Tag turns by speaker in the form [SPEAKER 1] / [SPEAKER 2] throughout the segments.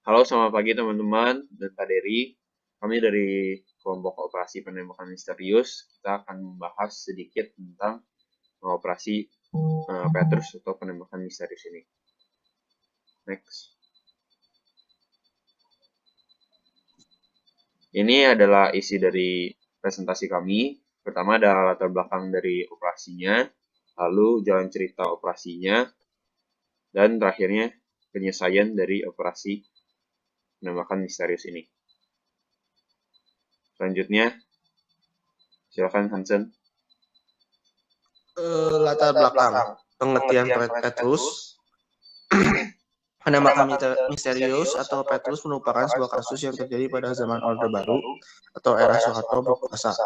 [SPEAKER 1] Halo, selamat pagi teman-teman dan Kak Dery. Kami dari kelompok operasi penembakan misterius. Kita akan membahas sedikit tentang operasi Petrus atau penembakan misterius ini. Next. Ini adalah isi dari presentasi kami. Pertama adalah latar belakang dari operasinya, lalu jalan cerita operasinya, dan terakhirnya penyelesaian dari operasi penembakan misterius ini. Selanjutnya, silakan Hansen.
[SPEAKER 2] Latar belakang pengertian Petrus. Penembakan misterius atau Petrus merupakan sebuah kasus yang terjadi pada zaman Orde Baru atau era Soeharto berkuasa.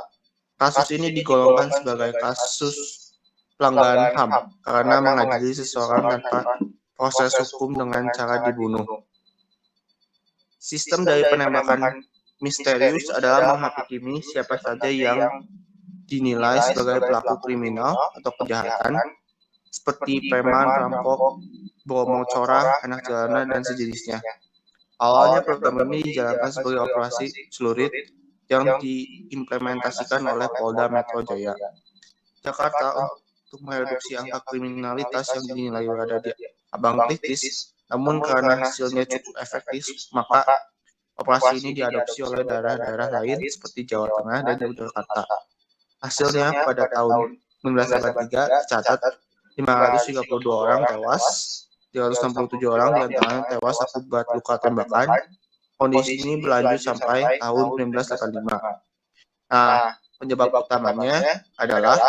[SPEAKER 2] Kasus ini digolongkan sebagai kasus pelanggaran HAM karena mengadili seseorang tanpa proses hukum dengan cara dibunuh. Sistem dari penembakan misterius adalah menghakimi siapa saja yang dinilai sebagai pelaku kriminal atau kejahatan seperti preman, perampok, borong corah, anak jalanan, dan sejenisnya. Awalnya program ini dijalankan sebagai operasi celurit yang diimplementasikan oleh Polda Metro Jaya Jakarta untuk mereduksi angka kriminalitas yang dinilai berada di ambang kritis. Namun karena hasilnya cukup efektif, maka operasi ini diadopsi oleh daerah-daerah lain seperti Jawa Tengah dan Yogyakarta. Hasilnya pada tahun 1983 tercatat 532 orang tewas, 367 orang diantaranya tewas akibat luka tembakan. Kondisi ini berlanjut sampai tahun 1985. Nah, penyebab utamanya adalah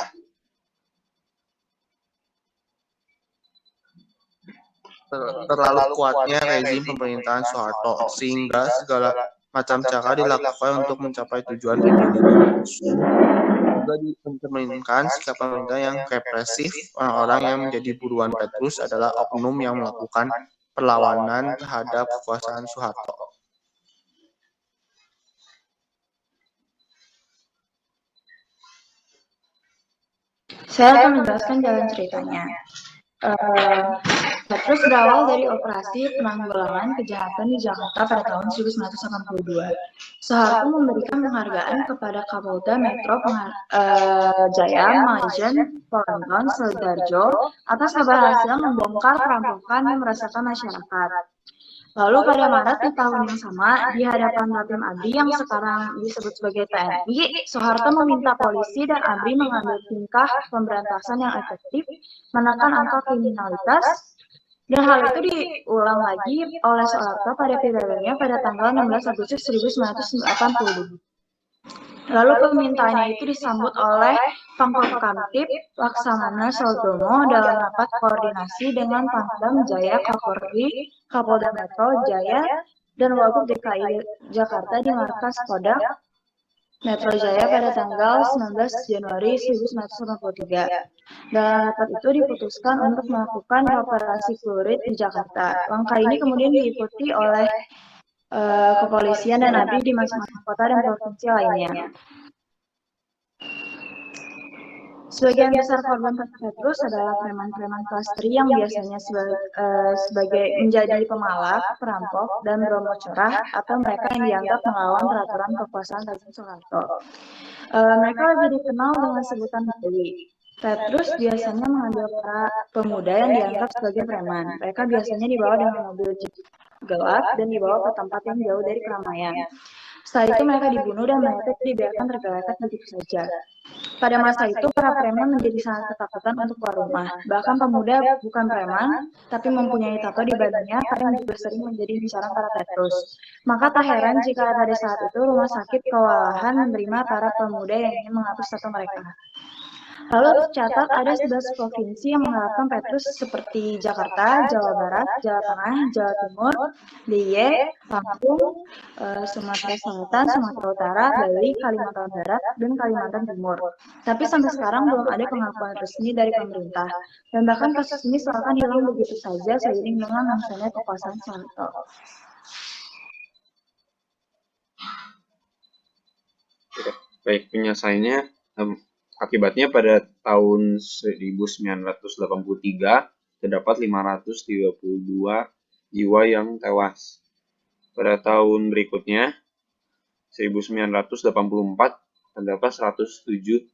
[SPEAKER 2] terlalu kuatnya rezim pemerintahan Soeharto, sehingga segala macam cara dilakukan untuk mencapai tujuan pribadinya. Juga diinginkan sikap pemerintah yang represif. Orang-orang yang menjadi buruan Petrus adalah oknum yang melakukan perlawanan terhadap kekuasaan Soeharto.
[SPEAKER 3] Saya akan menjelaskan jalan ceritanya. Petrus berawal dari operasi penanggulangan kejahatan di Jakarta pada tahun 1982. Soeharto memberikan penghargaan kepada Kapolda Metro Jaya Majen Polanton Soedarjo atas keberhasilan membongkar perampokan yang meresahkan masyarakat. Lalu pada Maret di tahun yang sama, di hadapan Rapim ABRI yang sekarang disebut sebagai TNI, Soeharto meminta polisi dan ABRI mengambil tingkah pemberantasan yang efektif, menekan angka kriminalitas, dan hal itu diulang lagi oleh Soeharto pada pidatonya pada tanggal 16 Agustus 1980. Lalu permintaannya itu disambut oleh Pangkop Kamtib Laksamana Saudomo dalam rapat koordinasi dengan Pangdam Jaya Kapolri, Kapolda Metro Jaya, dan Wagub DKI Jakarta di markas Kodak Metro Jaya pada tanggal 19 Januari 1983. Dalam rapat itu diputuskan untuk melakukan operasi celurit di Jakarta. Langkah ini kemudian diikuti oleh kepolisian dan ABRI di masing-masing kota dan provinsi lainnya. Sebagian besar korban Petrus adalah preman-preman kelas 3 yang biasanya sebagai menjadi pemalak, perampok, dan bromo corah, atau mereka yang dianggap melawan peraturan kekuasaan rezim Soeharto. Mereka lebih dikenal dengan sebutan bully. Petrus biasanya mengambil para pemuda yang dianggap sebagai preman. Mereka biasanya dibawa dengan mobil jeep gelap dan dibawa ke tempat yang jauh dari keramaian. Setelah itu mereka dibunuh dan mereka dibiarkan tergeletak begitu saja. Pada masa itu, para preman menjadi sangat ketakutan untuk keluar rumah. Bahkan pemuda bukan preman, tapi mempunyai tato di badannya, kadang juga sering menjadi incaran para Petrus. Maka tak heran jika pada saat itu rumah sakit kewalahan menerima para pemuda yang ingin menghapus tato mereka. Lalu tercatat ada 11 provinsi yang menerapkan Petrus seperti Jakarta, Jawa Barat, Jawa Tengah, Jawa Timur, DIY, Lampung, Sumatera Selatan, Sumatera Utara, Bali, Kalimantan Barat, dan Kalimantan Timur. Tapi sampai sekarang belum ada pengakuan resmi dari pemerintah. Dan bahkan kasus ini seakan hilang begitu saja seiring dengan langsungnya kekuasaan Soeharto.
[SPEAKER 1] Baik, penyelesaiannya akibatnya pada tahun 1983 terdapat 532 jiwa yang tewas. pada tahun berikutnya 1984 terdapat 107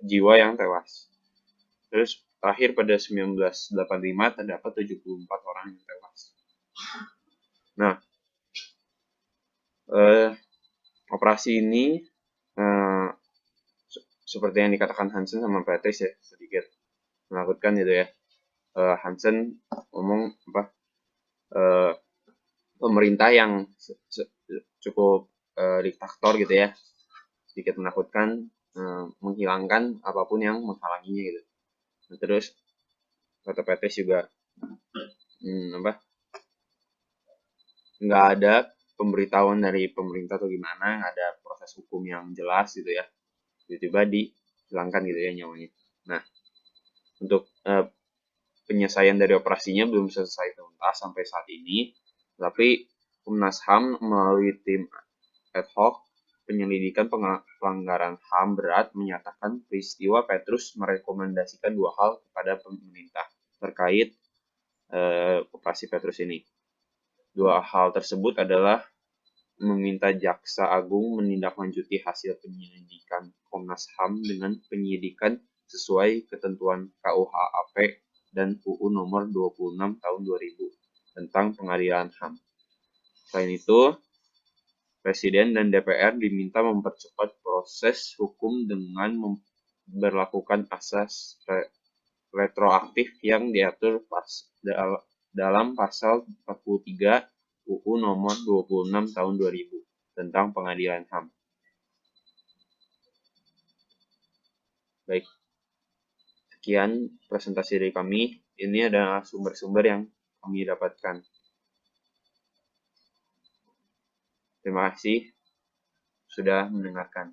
[SPEAKER 1] jiwa yang tewas. Terus terakhir pada 1985 terdapat 74 orang yang tewas. Nah, operasi ini seperti yang dikatakan Hansen sama Patrice ya, sedikit menakutkan gitu ya. Hansen ngomong pemerintah yang cukup diktator gitu ya, sedikit menakutkan, menghilangkan apapun yang menghalanginya gitu. Nah, terus kata Patrice juga nggak ada pemberitahuan dari pemerintah atau gimana, nggak ada proses hukum yang jelas gitu ya, tiba-tiba dihilangkan gitu ya nyawanya. Nah, untuk penyelesaian dari operasinya belum selesai tuntas sampai saat ini, tapi Komnas HAM melalui tim ad hoc penyelidikan pelanggaran HAM berat menyatakan peristiwa Petrus merekomendasikan dua hal kepada pemerintah terkait operasi Petrus ini. Dua hal tersebut adalah meminta Jaksa Agung menindaklanjuti hasil penyelidikan Komnas HAM dengan penyidikan sesuai ketentuan KUHP dan UU nomor 26 tahun 2000 tentang pengadilan HAM. Selain itu, Presiden dan DPR diminta mempercepat proses hukum dengan memberlakukan asas retroaktif yang diatur dalam pasal 43 UU nomor 26 tahun 2000 tentang pengadilan HAM. Baik, sekian presentasi dari kami. Ini adalah sumber-sumber yang kami dapatkan. Terima kasih sudah mendengarkan.